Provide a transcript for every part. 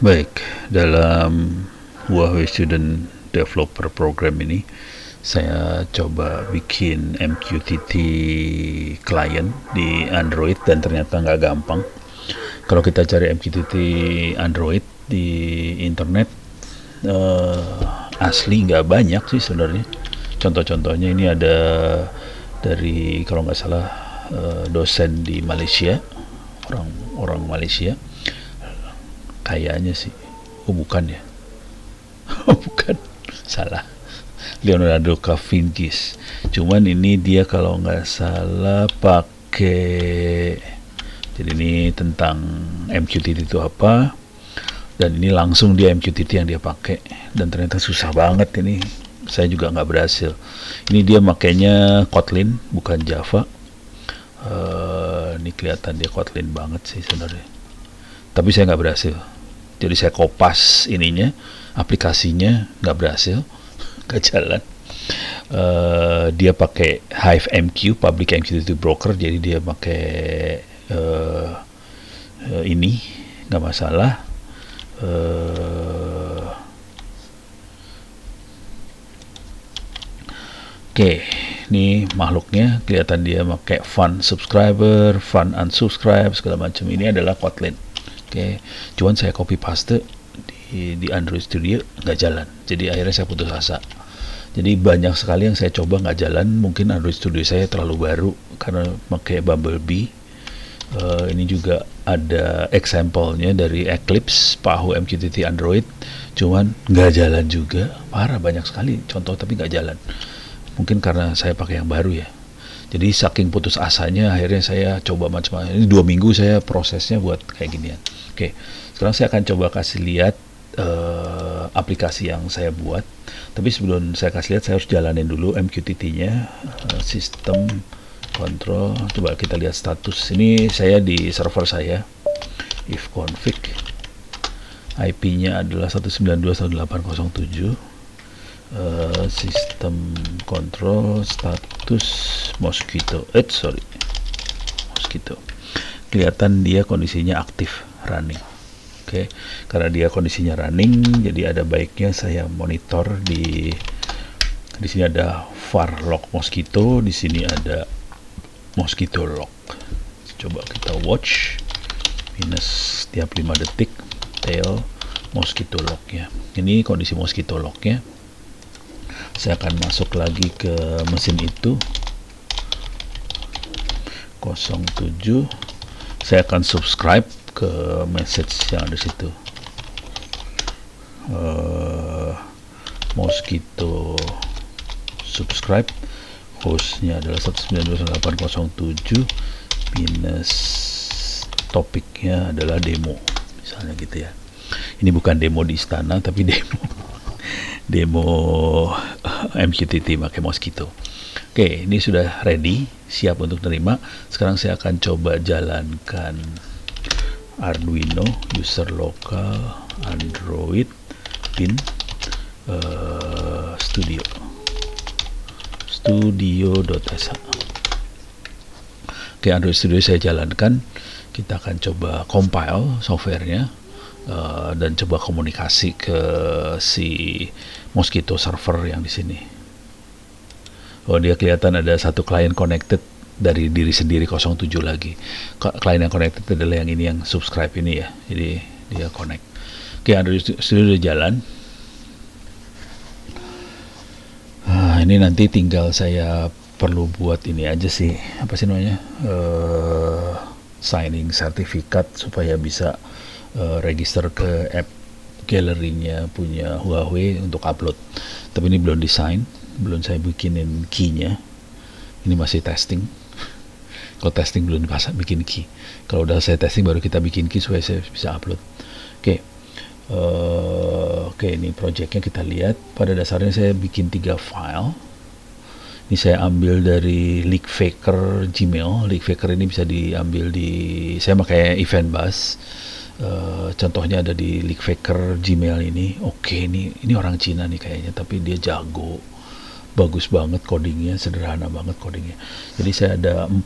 Baik, dalam Huawei Student Developer Program ini saya coba bikin MQTT client di Android dan ternyata nggak gampang. Kalau kita cari MQTT Android di internet, asli nggak banyak sih sebenarnya. Contoh-contohnya ini ada dari kalau nggak salah dosen di Malaysia, orang orang Malaysia kayaknya sih. Oh bukan ya. Oh bukan, salah. Leonardo da Vinci. Cuman ini dia kalau nggak salah pakai, jadi ini tentang MQTT itu apa, dan ini langsung dia MQTT yang dia pakai, dan ternyata susah banget ini. Saya juga nggak berhasil. Ini dia makainya Kotlin bukan Java. Ini kelihatan dia Kotlin banget sih sebenarnya. Tapi saya nggak berhasil. Jadi saya kopas ininya, aplikasinya nggak berhasil, nggak jalan. Dia pakai Hive MQ, Public MQTT Broker, jadi dia pakai ini nggak masalah. Oke, ini makhluknya kelihatan dia pakai fun subscriber, fun unsubscribe segala macam. Ini adalah Kotlin. Oke, cuman saya copy paste di Android Studio nggak jalan. Jadi akhirnya saya putus asa. Jadi banyak sekali yang saya coba nggak jalan. Mungkin Android Studio saya terlalu baru karena pakai Bumblebee. Ini juga ada example-nya dari Eclipse, Pahu MQTT Android, cuman nggak jalan juga. Parah, banyak sekali contoh tapi nggak jalan. Mungkin karena saya pakai yang baru ya. Jadi saking putus asanya akhirnya saya coba macam-macam. Ini 2 minggu saya prosesnya buat kayak ginian. Oke, sekarang saya akan coba kasih lihat aplikasi yang saya buat. Tapi sebelum saya kasih lihat, saya harus jalanin dulu MQTT-nya, sistem control. Coba kita lihat status. Ini saya di server saya, if config, IP-nya adalah 192.168.0.7. Sistem control status mosquito. Mosquito. Kelihatan dia kondisinya aktif, running. Oke, karena dia kondisinya running, jadi ada baiknya saya monitor di sini ada var log mosquito, di sini ada mosquito log. Coba kita watch minus setiap 5 detik tail mosquito lognya. Ini kondisi mosquito lognya. Saya akan masuk lagi ke mesin itu 07. Saya akan subscribe ke message yang ada di situ. Mosquito subscribe, hostnya adalah 192.168.0.7 minus topiknya adalah demo, misalnya gitu ya. Ini bukan demo di istana tapi demo MQTT pakai Mosquito. Oke, ini sudah ready, siap untuk terima. Sekarang saya akan coba jalankan Arduino user local Android pin studio.sh. Oke, Android Studio saya jalankan. Kita akan coba compile softwarenya dan coba komunikasi ke si Mosquito server yang di sini. Oh, dia kelihatan ada satu klien connected dari diri sendiri 07 lagi. Klien yang connected adalah yang ini, yang subscribe ini ya. Jadi dia connect. Oke, Android Studio udah jalan. Ini nanti tinggal saya perlu buat ini aja sih, apa sih namanya, signing sertifikat supaya bisa register ke app gallery-nya punya Huawei untuk upload. Tapi ini belum desain, belum saya bikinin key-nya. Ini masih testing. Kalau testing belum bikin key. Kalau udah saya testing baru kita bikin key supaya saya bisa upload. Oke, ini projectnya kita lihat. Pada dasarnya saya bikin 3 file. Ini saya ambil dari Leakfaker Gmail. Leakfaker ini bisa diambil saya pakai Event Bus. Contohnya ada di Leakfaker Gmail ini. Oke, ini orang Cina nih kayaknya, tapi dia jago, bagus banget codingnya, sederhana banget codingnya. Jadi saya ada 4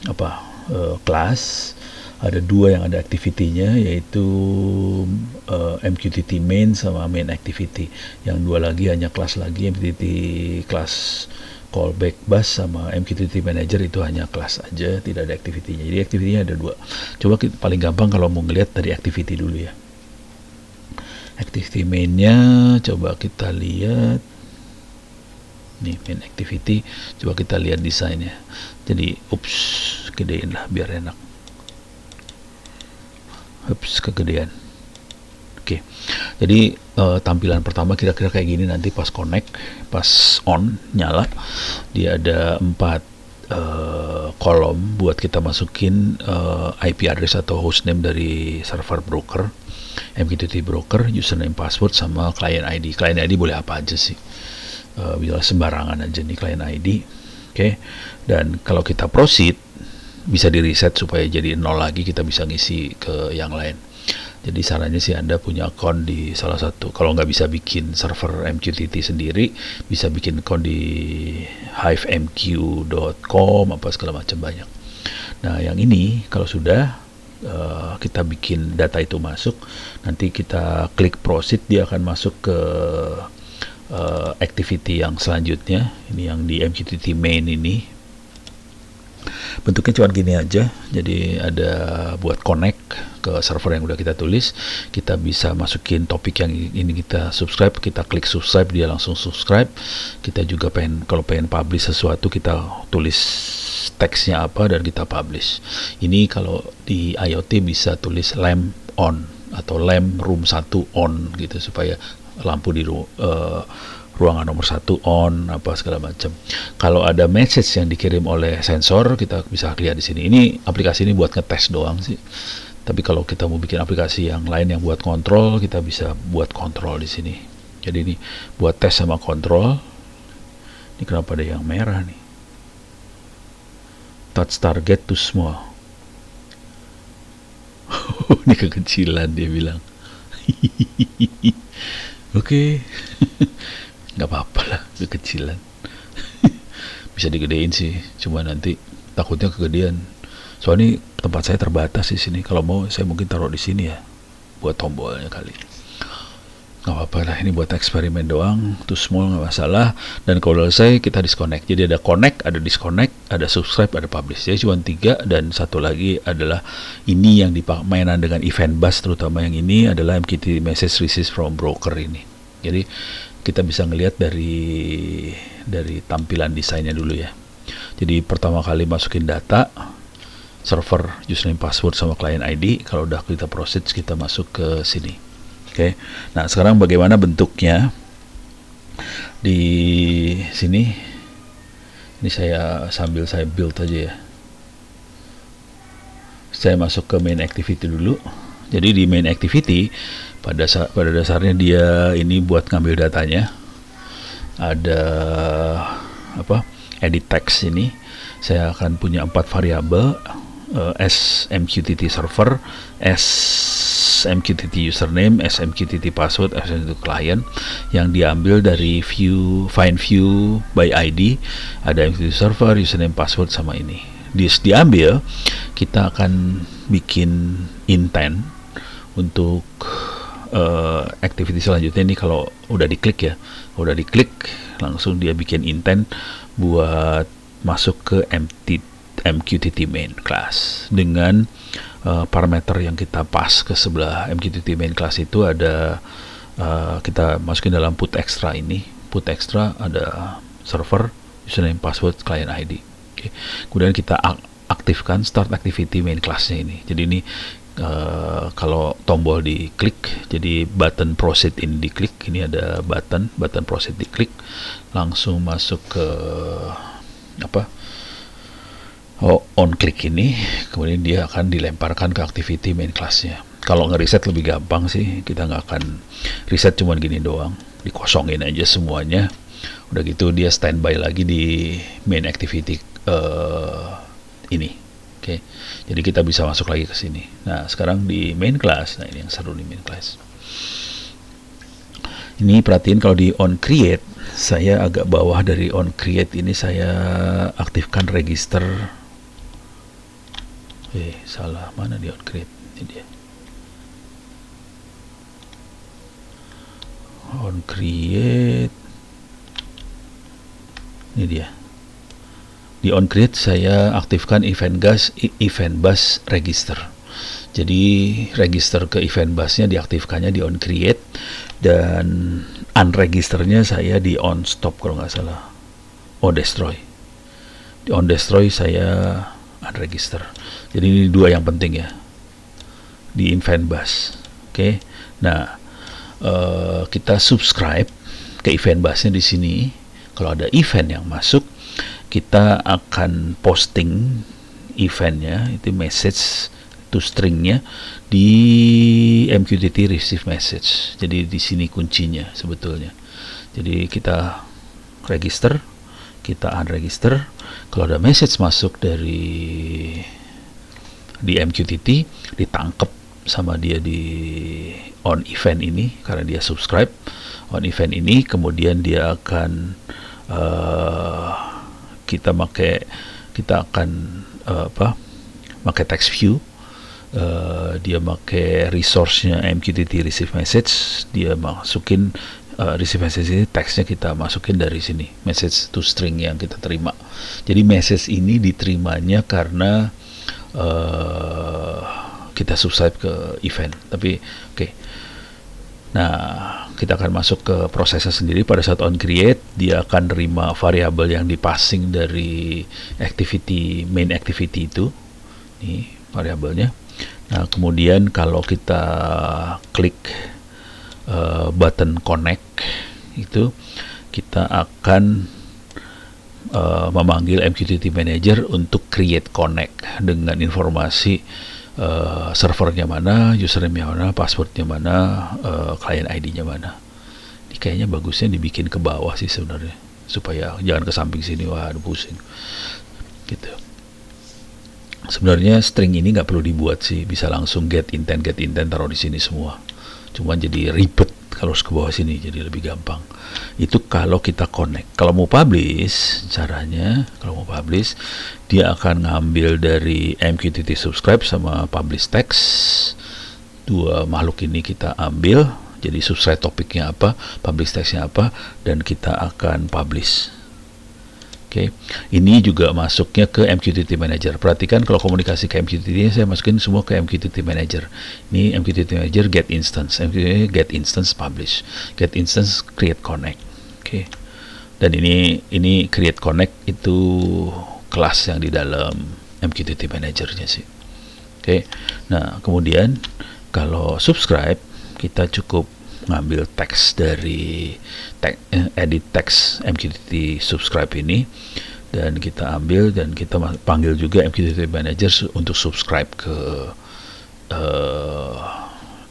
apa kelas. Ada 2 yang ada activity-nya, yaitu MQTT main sama main activity. Yang 2 lagi hanya kelas lagi, MQTT class callback bus sama MQTT manager itu hanya kelas aja, tidak ada activity-nya. Jadi activity-nya ada 2. Coba kita, paling gampang kalau mau ngelihat dari activity dulu ya. Activity main-nya coba kita lihat. Nih main activity, coba kita lihat desainnya. Jadi gedein lah biar enak. Kegedean. Oke. Jadi tampilan pertama kira-kira kayak gini nanti pas connect, pas on nyala, dia ada 4 kolom buat kita masukin IP address atau hostname dari server broker, MQTT broker, username, password, sama client ID. Client ID boleh apa aja sih, bisa sembarangan aja nih client ID. Oke. Dan kalau kita proceed bisa di reset supaya jadi 0 lagi, kita bisa ngisi ke yang lain. Jadi sarannya sih Anda punya account di salah satu, kalau nggak bisa bikin server MQTT sendiri, bisa bikin account di hivemq.com apa segala macam, banyak. Nah yang ini kalau sudah kita bikin data itu masuk, nanti kita klik proceed, dia akan masuk ke activity yang selanjutnya. Ini yang di MQTT main ini. Bentuknya cuma gini aja, jadi ada buat connect ke server yang udah kita tulis. Kita bisa masukin topik yang ini kita subscribe, kita klik subscribe, dia langsung subscribe. Kita juga kalau pengen publish sesuatu, kita tulis teksnya apa dan kita publish. Ini kalau di IoT bisa tulis lamp on atau lamp room 1 on gitu, supaya lampu di ruangan nomor 1 on apa segala macam. Kalau ada message yang dikirim oleh sensor, kita bisa lihat di sini. Ini aplikasi ini buat ngetes doang sih. Tapi kalau kita mau bikin aplikasi yang lain yang buat kontrol, kita bisa buat kontrol di sini. Jadi ini buat tes sama kontrol. Ini kenapa ada yang merah nih? Touch target to small. Ini kekecilan dia bilang. Oke. Nggak apa-apa lah, kekecilan. Bisa digedein sih, cuma nanti takutnya kegedean. Soalnya tempat saya terbatas di sini. Kalau mau saya mungkin taruh di sini ya, buat tombolnya kali. Nggak apa-apa lah, ini buat eksperimen doang. Too small nggak masalah. Dan kalau selesai kita disconnect. Jadi ada connect, ada disconnect, ada subscribe, ada publish. Jadi cuma 3, dan satu lagi adalah ini yang mainan dengan event bus, terutama yang ini adalah MQTT message received from broker ini. Jadi kita bisa ngelihat dari tampilan desainnya dulu ya. Jadi pertama kali masukin data, server, username, password, sama client ID. Kalau udah kita proceed, kita masuk ke sini. Oke. Nah sekarang bagaimana bentuknya di sini? Ini sambil saya build aja ya. Saya masuk ke main activity dulu. Jadi di main activity pada dasarnya dia ini buat ngambil datanya. Ada edit text ini. Saya akan punya 4 variabel, S MQTT server, S MQTT username, S MQTT password, S MQTT client, yang diambil dari find view by ID. Ada MQTT server, username, password, sama ini. Diambil, kita akan bikin intent untuk activity selanjutnya. Ini kalau udah diklik langsung dia bikin intent buat masuk ke MQTT main class dengan parameter yang kita pas ke sebelah MQTT main class. Itu ada kita masukin dalam put extra ini. Put extra ada server, username, password, client ID. Okay. Kemudian kita aktifkan start activity main classnya ini. Jadi ini kalau tombol diklik, jadi button proceed ini diklik, ini ada button proceed diklik, langsung masuk ke on click ini, kemudian dia akan dilemparkan ke activity main classnya. Kalau nge-reset lebih gampang sih, kita nggak akan reset, cuman gini doang, dikosongin aja semuanya. Udah gitu dia standby lagi di main activity ini. Oke, jadi kita bisa masuk lagi ke sini. Nah, sekarang di main class, nah ini yang seru di main class. Ini perhatiin kalau di on create, saya agak bawah dari on create ini saya aktifkan register Salah, mana di on create? Ini dia. On create. Ini dia. Di on create saya aktifkan event bus register. Jadi register ke event busnya diaktifkannya di on create, dan unregisternya saya di on stop kalau nggak salah. Destroy. Di on destroy saya unregister. Jadi ini dua yang penting ya di event bus. Oke. Nah, kita subscribe ke event busnya di sini. Kalau ada event yang masuk, kita akan posting eventnya, itu message to stringnya di MQTT receive message. Jadi di sini kuncinya sebetulnya. Jadi kita register, kita unregister. Kalau ada message masuk di MQTT, ditangkap sama dia di on event ini karena dia subscribe on event ini. Kemudian dia akan kita akan pakai text view. Dia pakai resource-nya MQTT receive message, dia masukin receive message ini, teksnya kita masukin dari sini, message to string yang kita terima. Jadi message ini diterimanya karena kita subscribe ke event. Tapi oke. Nah, kita akan masuk ke prosesnya sendiri. Pada saat on create, dia akan terima variabel yang dipassing dari main activity itu. Ini variabelnya. Nah, kemudian kalau kita klik button connect itu, kita akan memanggil MQTT Manager untuk create connect dengan informasi servernya mana, username-nya mana, passwordnya mana, client ID-nya mana. Ini kayaknya bagusnya dibikin ke bawah sih sebenarnya, supaya jangan ke samping sini, wah pusing gitu. Sebenarnya string ini nggak perlu dibuat sih, bisa langsung get intent taruh di sini semua. Cuma jadi ribet kalau ke bawah sini, jadi lebih gampang. Itu kalau kita connect. Kalau mau publish, caranya kalau mau publish, dia akan ngambil dari MQTT subscribe sama publish text. Dua makhluk ini kita ambil, jadi subscribe topiknya apa, publish textnya apa, dan kita akan publish. Oke, ini juga masuknya ke MQTT Manager. Perhatikan kalau komunikasi ke MQTT, saya masukin semua ke MQTT Manager. Ini MQTT Manager get instance, MQTT get instance publish, get instance create connect. Oke, dan ini create connect itu kelas yang di dalam MQTT Manager-nya sih. Oke, nah kemudian kalau subscribe, kita cukup ngambil teks dari edit text MQTT subscribe ini, dan kita ambil dan kita panggil juga MQTT Manager untuk subscribe ke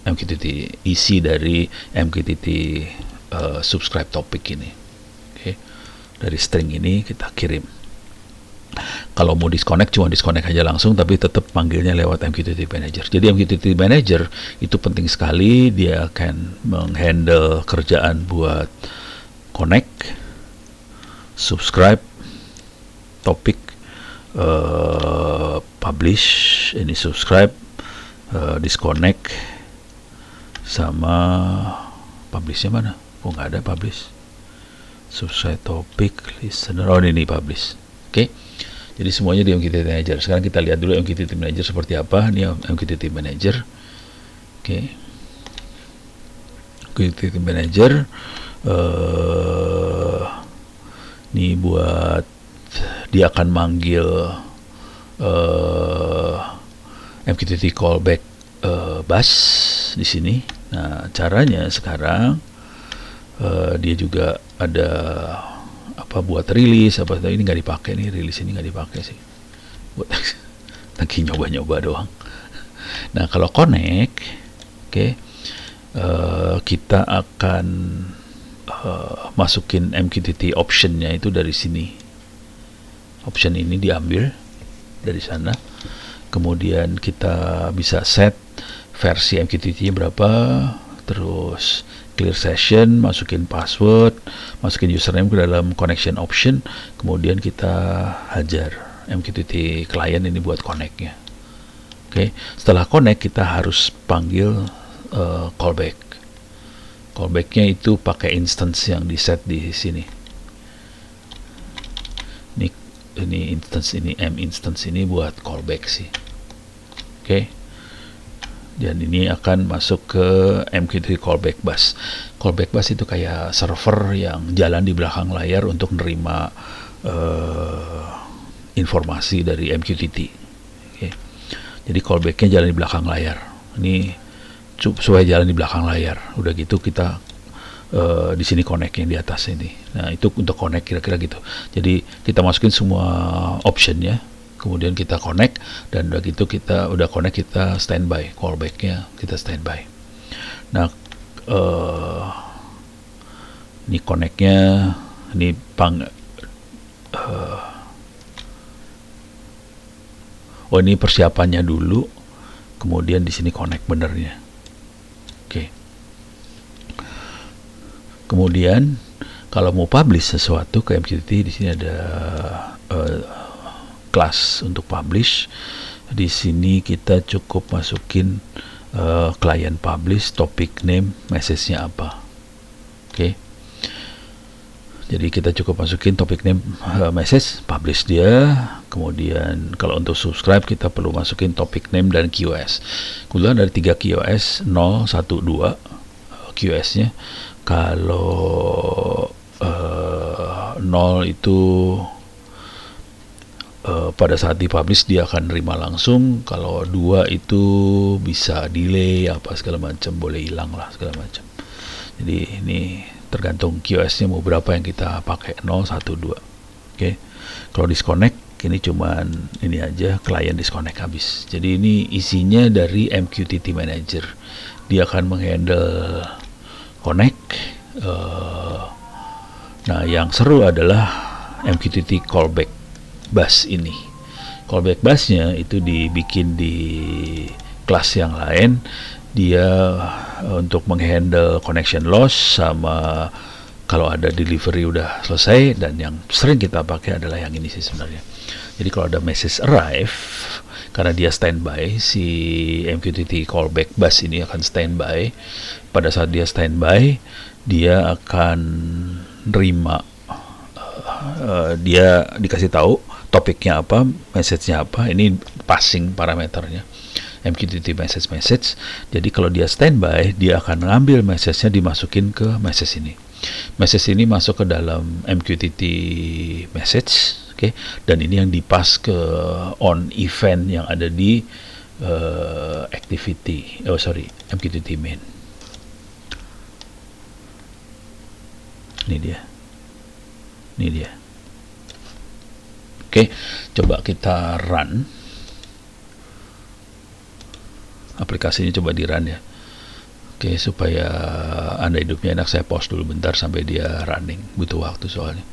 MQTT isi dari MQTT subscribe topik ini. Oke, dari string ini kita kirim. Kalau mau disconnect, cuma disconnect aja langsung, tapi tetap panggilnya lewat MQTT Manager. Jadi MQTT Manager itu penting sekali, dia akan menghandle kerjaan buat connect, subscribe, topik, publish, ini subscribe, disconnect, sama publishnya mana? Oh nggak ada publish. Subscribe topik, listener, oh ini publish. Oke. Jadi semuanya di MQTT Manager. Sekarang kita lihat dulu MQTT Manager seperti apa. Ini MQTT Manager. Oke. MQTT Manager. Ini buat dia akan manggil MQTT callback bus di sini. Nah, caranya sekarang dia juga ada buat rilis ini nggak dipakai nih, rilis ini nggak dipakai sih, buat lagi nyoba-nyoba doang. Nah kalau connect, oke, kita akan masukin MQTT optionnya itu dari sini. Option ini diambil dari sana, kemudian kita bisa set versi MQTT-nya berapa, terus clear session, masukin password, masukin username ke dalam connection option, kemudian kita hajar MQTT client ini buat connect-nya. Oke, setelah connect kita harus panggil callback. Callbacknya itu pakai instance yang di set di sini. Ini instance ini m instance ini buat callback sih. Oke. Dan ini akan masuk ke MQTT callback bus. Callback bus itu kayak server yang jalan di belakang layar untuk menerima informasi dari MQTT. Oke. Jadi callbacknya jalan di belakang layar. Ini supaya jalan di belakang layar. Udah gitu kita di sini connect yang di atas ini. Nah itu untuk connect kira-kira gitu. Jadi kita masukin semua optionnya, kemudian kita connect, dan udah gitu kita udah connect, kita standby, callbacknya kita standby. Nah ini connectnya, ini oh ini persiapannya dulu, kemudian di sini connect benernya. Oke. Kemudian kalau mau publish sesuatu ke MQTT, di sini ada kelas untuk publish. Di sini kita cukup masukin client publish, topic name, message-nya apa. Oke. Jadi kita cukup masukin topic name, message, publish dia. Kemudian kalau untuk subscribe kita perlu masukin topic name dan QoS. Kemudian dari 3 QoS 0, 1, 2 QoS-nya. Kalau 0 itu pada saat dipublish dia akan nerima langsung. Kalau 2 itu bisa delay apa segala macam, boleh hilang lah segala macam. Jadi ini tergantung QoS-nya mau berapa yang kita pakai, 0, 1, 2. Oke. Kalau disconnect ini cuman ini aja, client disconnect habis. Jadi ini isinya dari MQTT Manager. Dia akan menghandle connect. Nah yang seru adalah MQTT callback bus ini. Callback busnya itu dibikin di kelas yang lain. Dia untuk menghandle connection loss sama kalau ada delivery udah selesai, dan yang sering kita pakai adalah yang ini sih sebenarnya. Jadi kalau ada message arrive, karena dia standby, si MQTT callback bus ini akan standby. Pada saat dia standby, dia akan nerima, dia dikasih tahu topiknya apa, message-nya apa. Ini passing parameternya, MQTT message. Jadi kalau dia standby, dia akan ngambil message-nya, dimasukin ke message ini. Message ini masuk ke dalam MQTT message, oke. Dan ini yang dipas ke on event yang ada di activity, MQTT main. Ini dia. Oke, coba kita run aplikasinya, coba di run ya. Oke, supaya Anda hidupnya enak, saya pause dulu bentar sampai dia running, butuh waktu soalnya.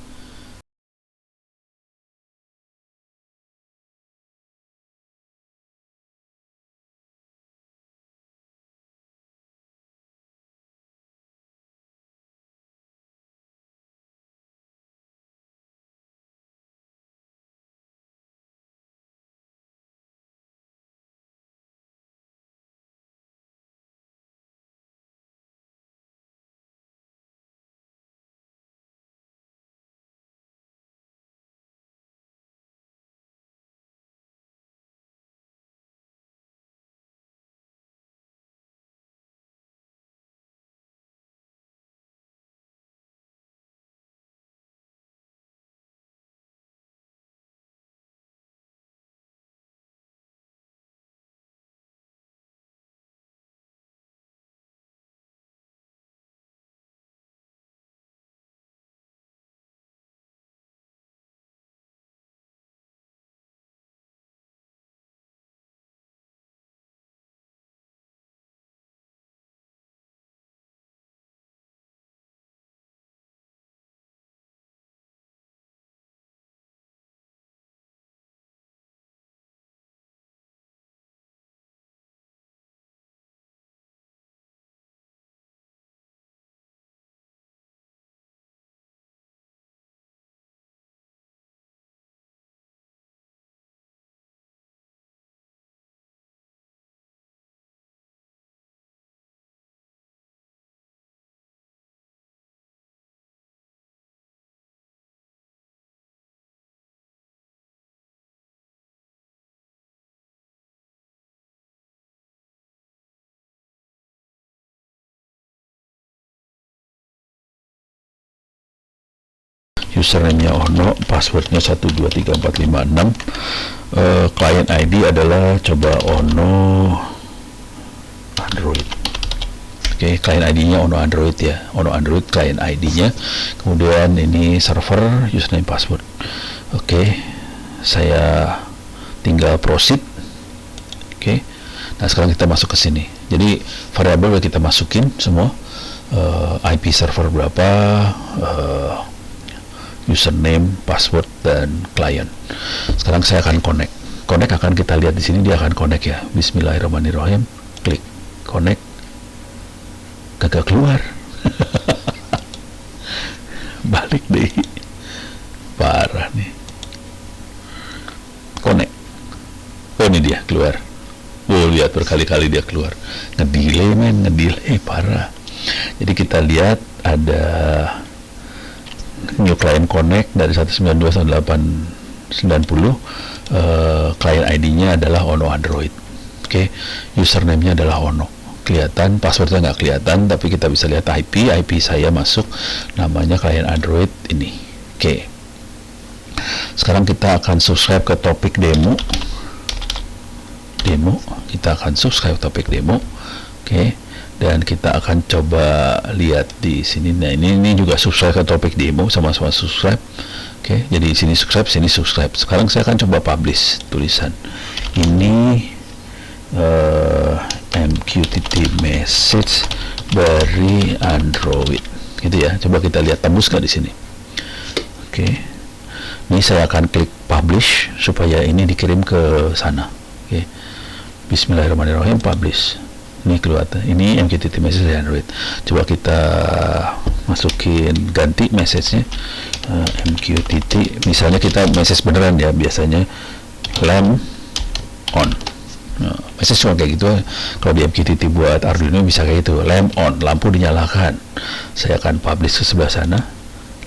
username-nya Ono, passwordnya 123456, client ID adalah coba Ono Android. Oke, client ID-nya Ono Android ya, Ono Android client ID-nya. Kemudian ini server, username, password. Oke, saya tinggal proceed. Oke, nah sekarang kita masuk ke sini. Jadi variabel kita masukin semua, IP server berapa, username, password, dan client. Sekarang saya akan connect. Connect akan kita lihat di sini, dia akan connect ya. Bismillahirrahmanirrahim. Klik connect. Kagak keluar. Balik deh. Parah nih. Connect. Oh, ini dia keluar. Oh, lihat berkali-kali dia keluar. Ngedelay men, ngedelay parah. Jadi kita lihat ada new client connect dari 192.168.90. Client ID-nya adalah Ono Android. Oke, username-nya adalah Ono. Kelihatan, passwordnya nggak kelihatan, tapi kita bisa lihat IP saya masuk, namanya client Android ini. Oke, sekarang kita akan subscribe ke topik demo. Kita akan subscribe topik demo. Oke, dan kita akan coba lihat di sini. Nah, ini juga subscribe ke topik demo, sama-sama subscribe. Oke, jadi sini subscribe. Sekarang saya akan coba publish tulisan ini, MQTT message dari Android, gitu ya. Coba kita lihat tembus nggak di sini. Oke, ini saya akan klik publish supaya ini dikirim ke sana. Oke, Bismillahirrahmanirrahim, publish. Ini keluar, ini MQTT message dari Android. Coba kita masukin, ganti message-nya, MQTT. Misalnya kita message beneran ya, biasanya lamp on. Nah, message cuma kayak gitu. Kalau di MQTT buat Arduino bisa kayak gitu, lamp on, lampu dinyalakan. Saya akan publish ke sebelah sana,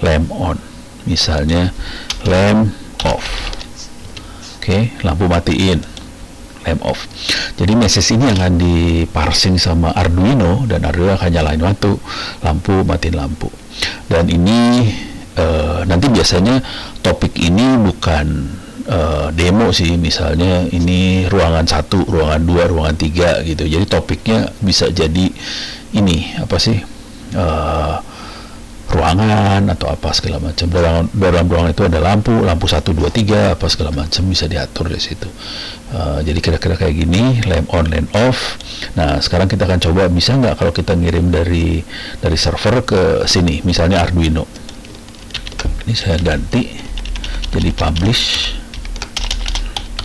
lamp on. Misalnya lamp off. Oke, lampu matiin, lamp off. Jadi message ini akan diparsing sama Arduino, dan Arduino akan nyalain lampu, matiin lampu. Dan ini nanti biasanya topik ini bukan demo sih, misalnya ini ruangan 1, ruangan 2, ruangan 3 gitu. Jadi topiknya bisa jadi ini apa sih, ruangan atau apa segala macam. Dalam ruangan itu ada lampu 1, 2, 3 apa segala macam, bisa diatur di situ. Jadi kira-kira kayak gini, lamp on, lamp off. Nah, sekarang kita akan coba bisa nggak kalau kita ngirim dari server ke sini, misalnya Arduino. Ini saya ganti jadi publish.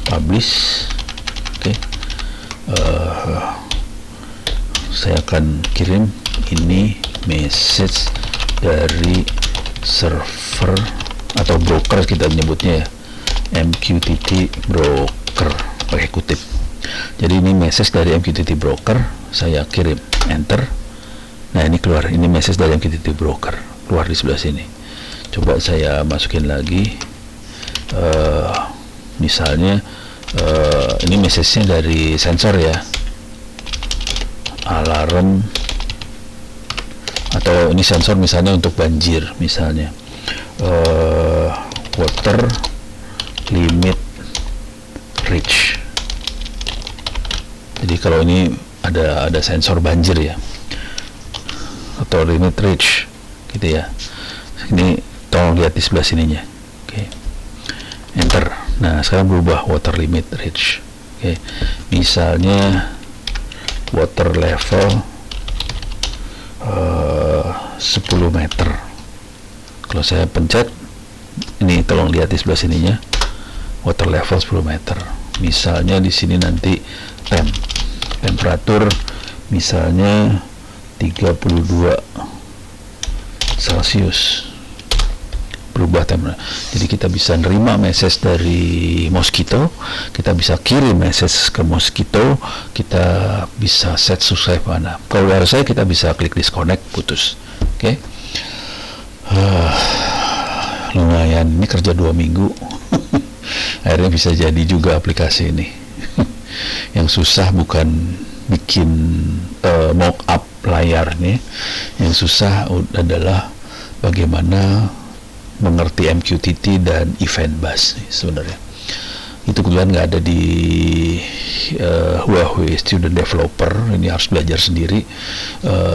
Oke, saya akan kirim ini message dari server atau broker, kita menyebutnya ya, MQTT broker pakai kutip. Jadi ini message dari MQTT broker, saya kirim, enter. Nah, ini keluar, ini message dari MQTT broker, keluar di sebelah sini. Coba saya masukin lagi, misalnya ini message-nya dari sensor ya, alarm, atau ini sensor misalnya untuk banjir, misalnya water limit reach. Jadi kalau ini ada sensor banjir ya, atau limit reach gitu ya. Ini tolong lihat di sebelah sininya. Oke, enter. Nah, sekarang berubah water limit reach. Oke, misalnya water level 10 meter. Kalau saya pencet, ini tolong lihat di sebelah sininya, water level 10 meter. Misalnya di sini nanti temperatur misalnya 32 Celcius, berubah temperatur. Jadi kita bisa nerima message dari Mosquito, kita bisa kirim message ke Mosquito, kita bisa set subscribe mana. Kalau dari saya kita bisa klik disconnect, putus. Oke, lumayan, ini kerja 2 minggu akhirnya bisa jadi juga aplikasi ini. Yang susah bukan bikin mock up layarnya, yang susah adalah bagaimana mengerti MQTT dan event bus sebenarnya. Itu kebetulan nggak ada di Huawei Student Developer, ini harus belajar sendiri.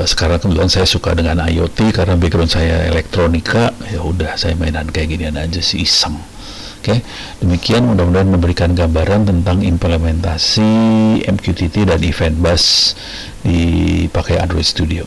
Sekarang kebetulan saya suka dengan IoT karena background saya elektronika, ya udah saya mainan kayak ginian aja sih, iseng. Oke, demikian mudah-mudahan memberikan gambaran tentang implementasi MQTT dan event bus dipakai Android Studio.